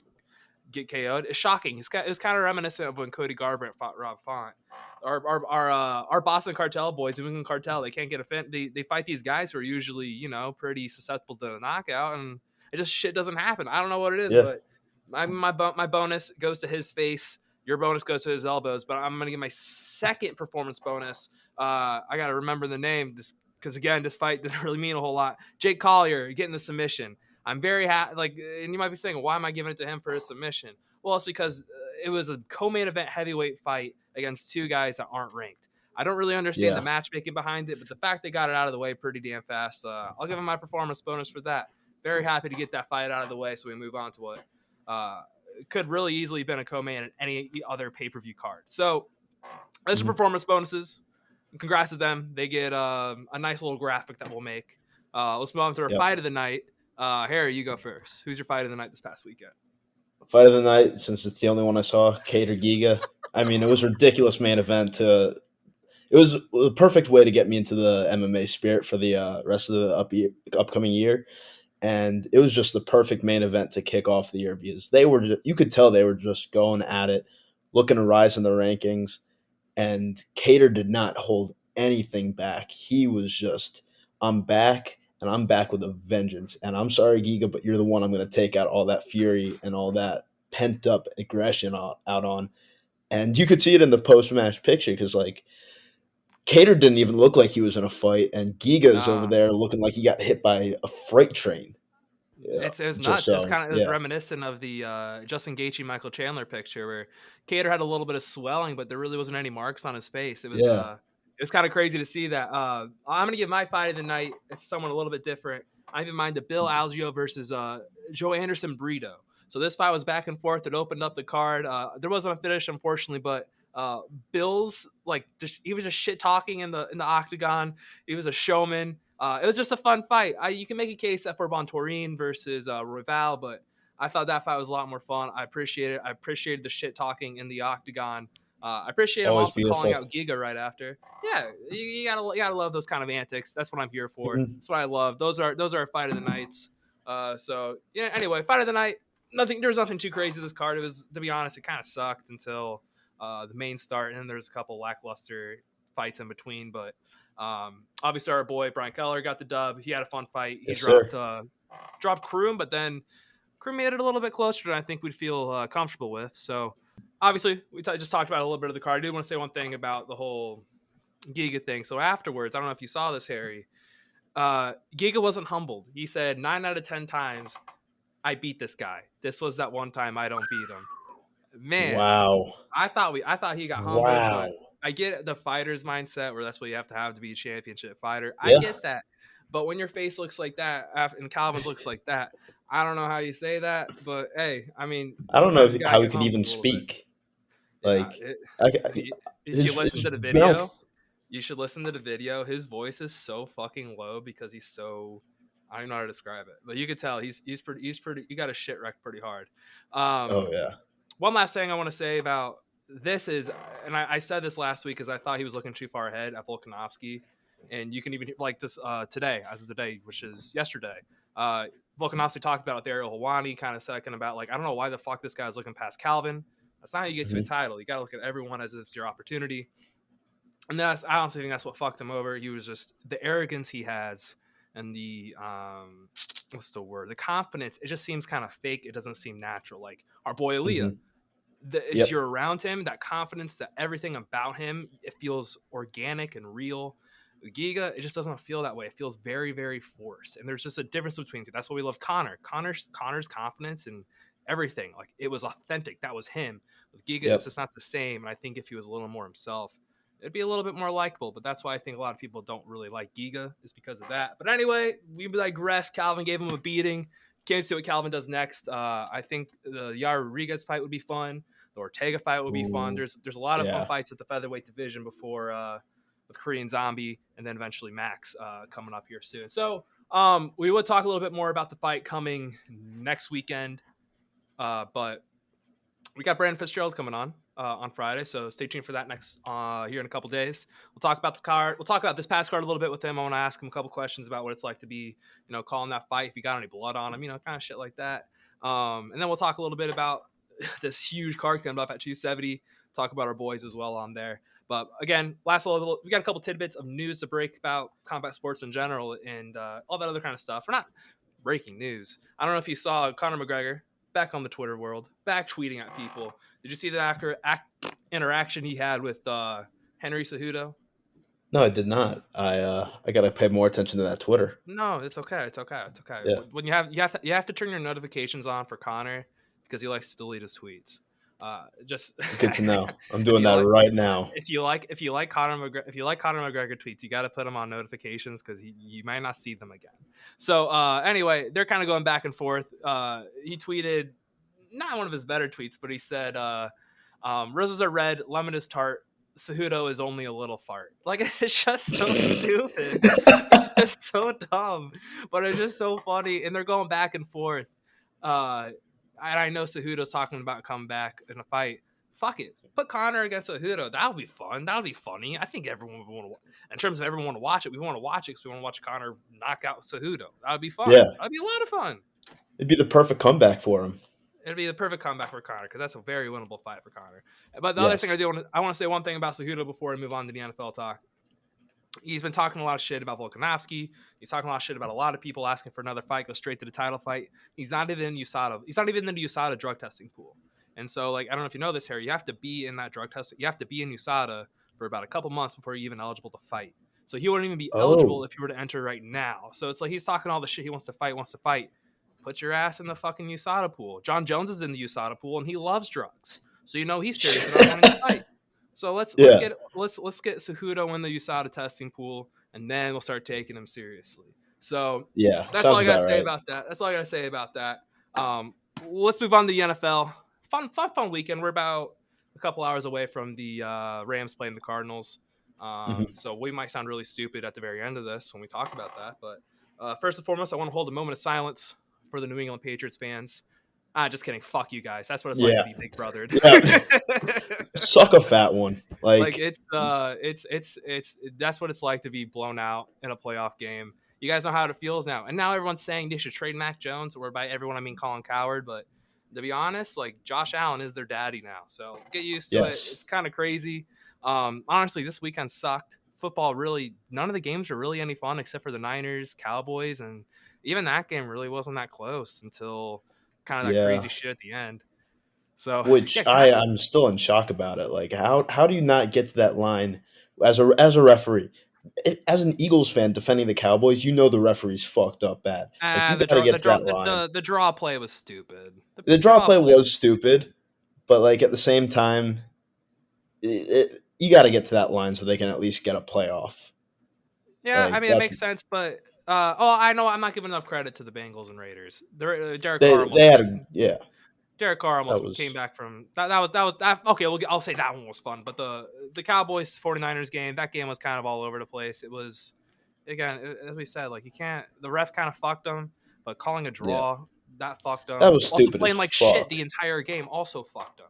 get KO'd is shocking. It was kind of reminiscent of when Cody Garbrandt fought Rob Font. Our Boston Cartel boys, New England Cartel, they can't get offended. They fight these guys who are usually, pretty susceptible to a knockout, and it just shit doesn't happen. I don't know what it is, Yeah. but my bonus goes to his face. Your bonus goes to his elbows, but I'm gonna get my second performance bonus. I gotta remember the name just because again, this fight didn't really mean a whole lot. Jake Collier getting the submission. I'm very happy. Like, and you might be saying, why am I giving it to him for his submission? Well, it's because it was a co-main event heavyweight fight against two guys that aren't ranked. I don't really understand the Yeah. matchmaking behind it, but the fact they got it out of the way pretty damn fast, I'll give him my performance bonus for that. Very happy to get that fight out of the way so we move on to what could really easily have been a co-main at any other pay-per-view card. So those are performance bonuses. Congrats to them. They get a nice little graphic that we'll make. Let's move on to our Yep. fight of the night. Harry, you go first. Who's your fight of the night this past weekend? Fight of the night, since it's the only one I saw, Cater Giga. I mean, it was a ridiculous main event. It was a perfect way to get me into the MMA spirit for the rest of the upcoming year. And it was just the perfect main event to kick off the year because you could tell they were just going at it, looking to rise in the rankings. And Cater did not hold anything back. He was just, I'm back, and I'm back with a vengeance. And I'm sorry, Giga, but you're the one I'm going to take out all that fury and all that pent up aggression out on. And you could see it in the post match picture because, like, Cater didn't even look like he was in a fight, and Giga's over there looking like he got hit by a freight train. Yeah, It was just nuts. It so, was yeah. reminiscent of the Justin Gaethje Michael Chandler picture where Cater had a little bit of swelling, but there really wasn't any marks on his face. It was kind of crazy to see that. I'm gonna give my fight of the night. It's someone a little bit different. I have in mind the Bill Algeo versus Joe Anderson Brito. So this fight was back and forth. It opened up the card. There wasn't a finish, unfortunately, but Bill's he was just shit talking in the octagon. He was a showman. It was just a fun fight. You can make a case that for Bontorin versus Royval, but I thought that fight was a lot more fun. I appreciate it. I appreciated the shit talking in the octagon. I appreciate him Always also calling beautiful. out Giga right after. Yeah, you gotta love those kind of antics. That's what I'm here for. Mhm. That's what I love. Those are our fight of the nights. So yeah. Anyway, fight of the night. There was nothing too crazy this card. It was, to be honest, it kind of sucked until the main start, and then there's a couple lackluster fights in between. But obviously, our boy Brian Keller got the dub. He had a fun fight. He Yes, sir. dropped Kroom, but then Kroom made it a little bit closer than I think we'd feel comfortable with. So obviously, we just talked about a little bit of the card. I do want to say one thing about the whole Giga thing. So afterwards, I don't know if you saw this, Harry. Giga wasn't humbled. He said 9 out of 10 times, I beat this guy. This was that one time I don't beat him. Man, Wow. I thought he got humbled, Wow. but I get the fighter's mindset where that's what you have to be a championship fighter. I Yeah. get that. But when your face looks like that and Calvin's looks like that, I don't know how you say that. But hey, I mean, I don't know sometimes you gotta how he get could even humbled a little bit. speak. Yeah, Like, if you listen to the video, mouth. you should listen to the video. His voice is so fucking low because he's so, I don't know how to describe it, but you could tell he's pretty. He got a shit wrecked pretty hard. Oh yeah. One last thing I want to say about this is, and I said this last week because I thought he was looking too far ahead at Volkanovski, and you can even like this today, as of today, which is yesterday. Volkanovski talked about it with Ariel Helwani, kind of second about like, I don't know why the fuck this guy's looking past Calvin. That's not how you get to a title. You got to look at everyone as if it's your opportunity. And I honestly think that's what fucked him over. He was just the arrogance he has and the what's the word? The confidence. It just seems kind of fake. It doesn't seem natural. Like our boy Ilia, as you're around him, that confidence, that everything about him, it feels organic and real. Giga, it just doesn't feel that way. It feels very, very forced. And there's just a difference between the two. That's why we love Connor. Connor's confidence and everything, like it was authentic. That was him. With Giga, it's just not the same. And I think if he was a little more himself, it'd be a little bit more likable. But that's why I think a lot of people don't really like Giga, is because of that. But anyway, we digress. Calvin gave him a beating. Can't see what Calvin does next. I think the Yair Rodriguez fight would be fun. The Ortega fight would be fun. Ooh, There's a lot of fun yeah. fights at the featherweight division before with Korean Zombie and then eventually Max coming up here soon. So we would talk a little bit more about the fight coming next weekend, but we got Brandon Fitzgerald coming on Friday, so stay tuned for that next here in a couple days. We'll talk about the card. We'll talk about this past card a little bit with him. I want to ask him a couple questions about what it's like to be, calling that fight, if he got any blood on him, kind of shit like that. And then we'll talk a little bit about this huge card coming up at 270. Talk about our boys as well on there. But again, last little, we got a couple tidbits of news to break about combat sports in general and all that other kind of stuff. We're not breaking news. I don't know if you saw Conor McGregor back on the Twitter world, back tweeting at people. Did you see the interaction he had with Henry Cejudo? No, I did not. I gotta pay more attention to that Twitter. No, it's okay. It's okay. It's okay. Yeah. When you have to turn your notifications on for Connor because he likes to delete his tweets. Just Good to know. I'm doing that right now. If you like Conor McGregor tweets, you got to put them on notifications because you might not see them again. So anyway, they're kind of going back and forth. He tweeted not one of his better tweets, but he said, "Roses are red, lemon is tart. Cejudo is only a little fart." Like, it's just so stupid. It's just so dumb, but it's just so funny. And they're going back and forth. And I know Cejudo's talking about coming back in a fight. Fuck it. Put Conor against Cejudo. That would be fun. That would be funny. I think everyone would want to. In terms of everyone want to watch it, we want to watch it because we want to watch Conor knock out Cejudo. That would be fun. Yeah. That would be a lot of fun. It'd be the perfect comeback for him. It'd be the perfect comeback for Conor because that's a very winnable fight for Conor. But the other thing I want to say one thing about Cejudo before I move on to the NFL talk. He's been talking a lot of shit about Volkanovski. He's talking a lot of shit about a lot of people asking for another fight, go straight to the title fight. He's not even in USADA. He's not even in the USADA drug testing pool. And so, like, I don't know if you know this, Harry. You have to be in that drug testing. You have to be in USADA for about a couple months before you're even eligible to fight. So he wouldn't even be eligible if you were to enter right now. So it's like he's talking all the shit he wants to fight. Put your ass in the fucking USADA pool. John Jones is in the USADA pool, and he loves drugs. So he's serious about wanting to fight. So let's get Cejudo in the USADA testing pool, and then we'll start taking him seriously. So that's all I gotta say about that. That's all I gotta say about that. Let's move on to the NFL. Fun weekend. We're about a couple hours away from the Rams playing the Cardinals. So we might sound really stupid at the very end of this when we talk about that. But first and foremost, I want to hold a moment of silence for the New England Patriots fans. Just kidding. Fuck you guys. That's what it's like to be big brothered. Suck a fat one. Like it's that's what it's like to be blown out in a playoff game. You guys know how it feels now. And now everyone's saying they should trade Mac Jones, or by everyone I mean Colin Cowherd. But to be honest, like, Josh Allen is their daddy now. So get used to it. It's kind of crazy. Honestly, this weekend sucked. Football really, none of the games were really any fun except for the Niners, Cowboys, and even that game really wasn't that close until kind of that crazy shit at the end. So, which I'm still in shock about it. Like, how do you not get to that line as a referee? As an Eagles fan defending the Cowboys, you know the referee's fucked up bad. Like, you gotta get to that line. The draw play was stupid. The draw play was stupid, but like at the same time, you got to get to that line so they can at least get a playoff. Yeah, like, I mean, it makes sense, but I know I'm not giving enough credit to the Bengals and Raiders. Derek Carr Derek Carr almost came back from that. Okay. I'll say that one was fun, but the Cowboys 49ers game, that game was kind of all over the place. It was, again, as we said, like, you can't. The ref kind of fucked them, but calling a draw that fucked them. That was stupid. Also playing like shit the entire game also fucked them.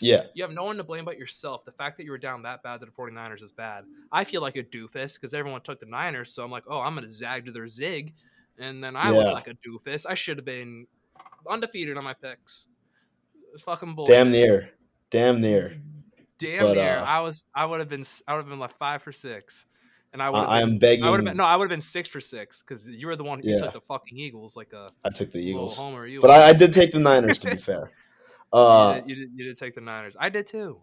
You have no one to blame but yourself. The fact that you were down that bad to the 49ers is bad. I feel like a doofus because everyone took the Niners, so I'm like, oh, I'm gonna zag to their zig, and then I look like a doofus. I should have been undefeated on my picks. Fucking bullshit. Damn near. I would have been like 5 for 6, and I would have been. I would have been 6 for 6 because you were the one who took the fucking Eagles. I took the Eagles, homer, but I did take the Niners, to be fair. You did take the Niners. I did too.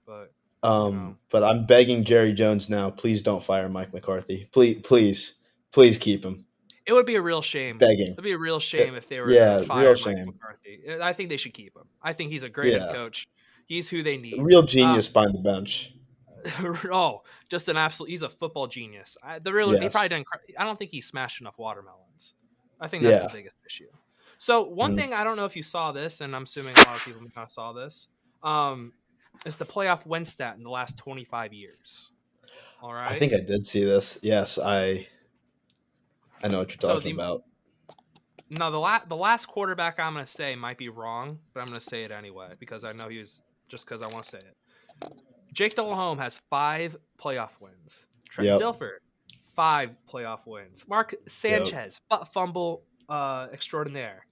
But but I'm begging Jerry Jones now. Please don't fire Mike McCarthy. Please keep him. It would be a real shame. Begging. It'd be a real shame if they were to fire Mike McCarthy. I think they should keep him. I think he's a great head coach. He's who they need. A real genius behind the bench. Just an absolute. He's a football genius. He probably didn't. I don't think he smashed enough watermelons. I think that's the biggest issue. So one thing, I don't know if you saw this, and I'm assuming a lot of people kind of saw this. It's the playoff win stat in the last 25 years. All I right. think I did see this. Yes, I know what you're So talking about. the last quarterback I'm gonna say might be wrong, but I'm gonna say it anyway because I know he was just because I want to say it. Jake Delhomme has 5 playoff wins. Trent Yep. Dilfer, 5 playoff wins. Mark Sanchez, butt fumble extraordinaire,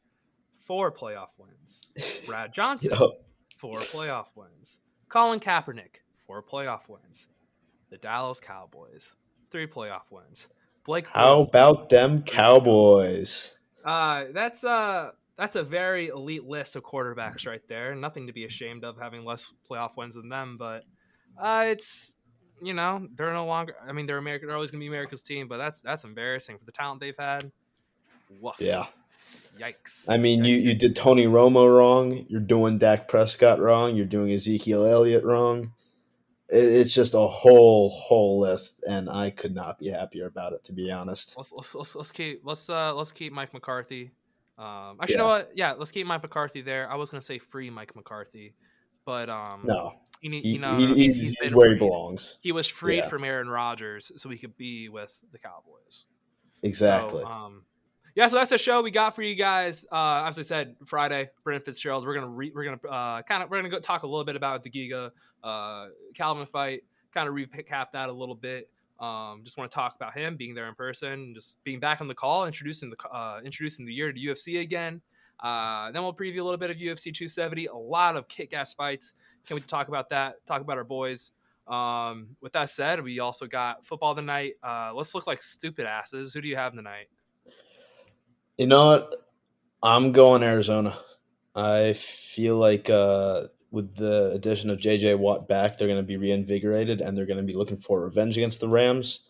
4 playoff wins. Brad Johnson, Yep. 4 playoff wins. Colin Kaepernick, 4 playoff wins. The Dallas Cowboys, 3 playoff wins. Blake How Bortles, about them 3 playoff Cowboys? that's a very elite list of quarterbacks right there. Nothing to be ashamed of having less playoff wins than them, but it's they're no longer. I mean, they're American. They're always going to be America's team, but that's embarrassing for the talent they've had. Woof. Yeah. Yikes. I mean, Yikes. you did Tony Romo wrong. You're doing Dak Prescott wrong. You're doing Ezekiel Elliott wrong. It's just a whole list, and I could not be happier about it, to be honest. Let's keep Mike McCarthy. Actually, you know Yeah. what? Yeah, let's keep Mike McCarthy there. I was gonna say free Mike McCarthy, but No, no, he's he's been where he freed. belongs. He was freed Yeah, from Aaron Rodgers so he could be with the Cowboys. exactly. So, yeah, so that's the show we got for you guys. As I said, Friday, Brendan Fitzgerald. We're gonna go talk a little bit about the Giga Calvin fight. Kind of recap that a little bit. Just want to talk about him being there in person, just being back on the call, introducing the year to UFC again. Then we'll preview a little bit of UFC 270. A lot of kick-ass fights. Can't wait to talk about that. Talk about our boys. With that said, we also got football tonight. Let's look like stupid asses. Who do you have tonight? You know what? I'm going Arizona. I feel like with the addition of J.J. Watt back, they're going to be reinvigorated, and they're going to be looking for revenge against the Rams.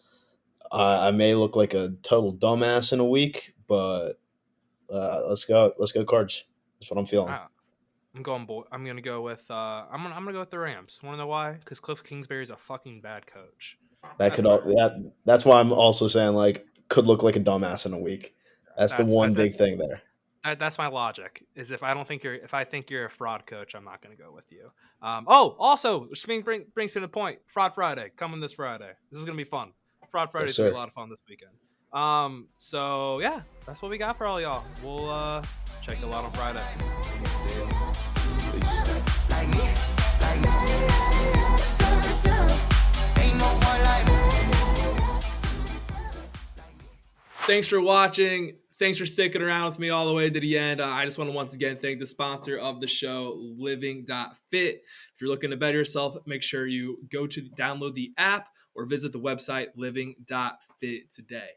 I may look like a total dumbass in a week, but let's go Cards. That's what I'm feeling. I'm gonna go with I'm gonna go with the Rams. Want to know why? Because Cliff Kingsbury is a fucking bad coach. That's why I'm also saying like could look like a dumbass in a week. That's the one big thing there. That's my logic. Is if I think you're a fraud coach, I'm not going to go with you. Also, which brings me to the point. Fraud Friday coming this Friday. This is going to be fun. Fraud Friday is going to be a lot of fun this weekend. So yeah, that's what we got for all y'all. We'll check you out on Friday. See you. Thanks for watching. Thanks for sticking around with me all the way to the end. I just want to once again thank the sponsor of the show, Living.Fit. If you're looking to better yourself, make sure you go to download the app or visit the website Living.Fit today.